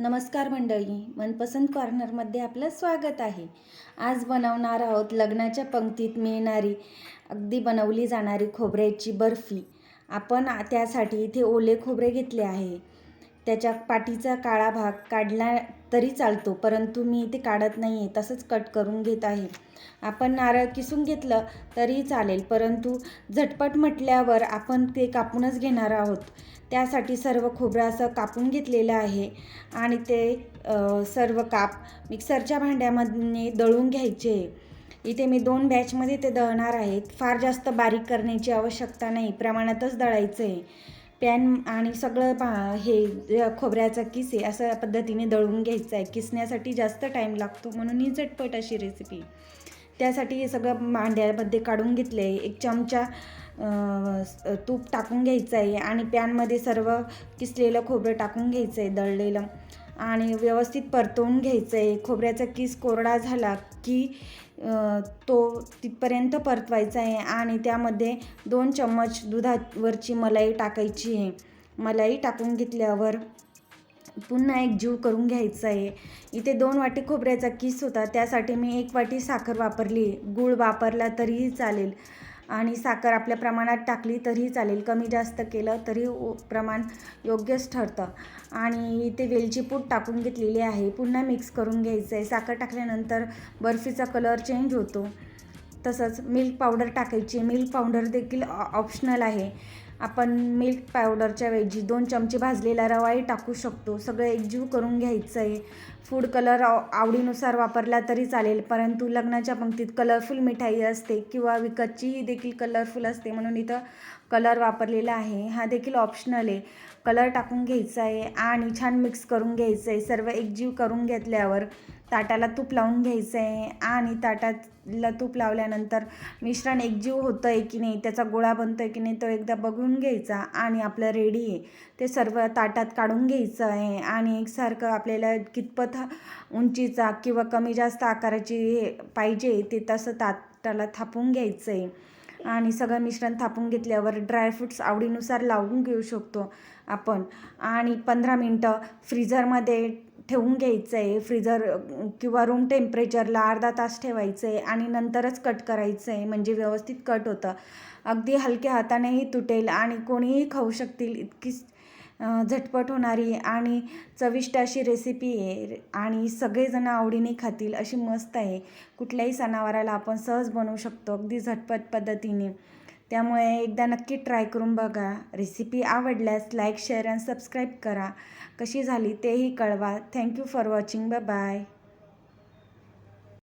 नमस्कार मंडळी, मनपसंत कॉर्नरमध्ये आपलं स्वागत आहे. आज बनवणार आहोत लग्नाच्या पंक्तीत मिळणारी अगदी बनवली जाणारी खोबऱ्याची बर्फी. आपण त्यासाठी इथे ओले खोबरे घेतले आहे. त्याच्या पाठीचा काळा भाग काढला तरी चालतो, परंतु मी इथे काढत नाही आहे, तसंच कट करून घेत आहे. आपण नारळ किसून घेतलं तरी चालेल, परंतु झटपट म्हटल्यावर आपण ते कापूनच घेणार आहोत. त्यासाठी सर्व खोबरं असं कापून घेतलेलं आहे आणि ते सर्व काप मिक्सरच्या भांड्यामध्ये दळून घ्यायचे. इथे मी 2 बॅचमध्ये ते दळणार आहे. फार जास्त बारीक करण्याची आवश्यकता नाही, प्रमाणातच दळायचं आहे. पॅन आणि सगळं हे खोबऱ्याचा किस आहे अशा पद्धतीने दळून घ्यायचं आहे. किसण्यासाठी जास्त टाईम लागतो, म्हणून ही झटपट अशी रेसिपी. त्यासाठी हे सगळं भांड्यामध्ये काढून घेतलं आहे. 1 चमचा तूप टाकून घ्यायचं आहे आणि पॅनमध्ये सर्व किसलेलं खोबरं टाकून घ्यायचं आहे दळलेलं आणि व्यवस्थित परतवून घ्यायचं आहे. खोबऱ्याचा किस कोरडा झाला की तो तिथपर्यंत परतवायचा आहे आणि त्यामध्ये 2 चम्मच दुधावरची मलाई टाकायची आहे. मलाई टाकून घेतल्यावर पुन्हा एकजीव करून घ्यायचं आहे. इथे 2 वाटी खोबऱ्याचा किस होता, त्यासाठी मी 1 वाटी साखर वापरली. गूळ वापरला तरीही चालेल आणि साखर आपल्या प्रमाणात टाकली तरीही चालेल. कमी जास्त केलं तरी प्रमाण योग्यच ठरतं. आणि इथे वेलची पूड टाकून घेतलेली आहे. पुन्हा मिक्स करून घ्यायचं आहे. साखर टाकल्यानंतर बर्फीचा कलर चेंज होतो. तसंच मिल्क पावडर टाकायची. मिल्क पावडर देखील ऑप्शनल आहे. आपण मिल्क पावडरच्या ऐवजी 2 चमचे भाजलेला रवाही टाकू शकतो. सगळं एकजीव करून घ्यायचं आहे. फूड कलर आवडीनुसार वापरला तरी चालेल, परंतु लग्नाच्या पंक्तीत कलरफुल मिठाई असते किंवा विकतचीही देखील कलरफुल असते, म्हणून इथं कलर वापरलेला आहे. हा देखील ऑप्शनल आहे. कलर टाकून घ्यायचा आहे आणि छान मिक्स करून घ्यायचं आहे. सर्व एकजीव करून घेतल्यावर ताटाला तूप लावून घ्यायचं आहे आणि ताटाला तूप लावल्यानंतर मिश्रण एकजीव होतं आहे की नाही, त्याचा गोळा बनतो आहे की नाही तो एकदा बघून घ्यायचा आणि आपलं रेडी आहे. ते सर्व ताटात काढून घ्यायचं आहे आणि एकसारखं आपल्याला कितपत उंचीचा किंवा कमी जास्त आकाराची पाहिजे ते तसं ताटाला थापून घ्यायचं आहे. आणि सगळं मिश्रण थापून घेतल्यावर ड्रायफ्रूट्स आवडीनुसार लावून घेऊ शकतो आपण आणि 15 मिनटं फ्रीझरमध्ये ठेवून घ्यायचं आहे. फ्रीझर किंवा रूम टेम्परेचरला अर्धा तास ठेवायचं आहे आणि नंतरच कट करायचं आहे, म्हणजे व्यवस्थित कट होतं. अगदी हलक्या हातानेही तुटेल आणि कोणीही खाऊ शकतील इतकी झटपट होणारी आणि चविष्ट अशी रेसिपी आहे आणि सगळेजण आवडीने खातील अशी मस्त आहे. कुठल्याही सणावाराला आपण सहज बनवू शकतो अगदी झटपट पद्धतीने. त्यामुळे एकदा नक्की ट्राय करून बघा. रेसिपी आवडल्यास लाईक, शेअर आणि सबस्क्राईब करा. कशी झाली तेही कळवा. Thank you for watching. Bye bye.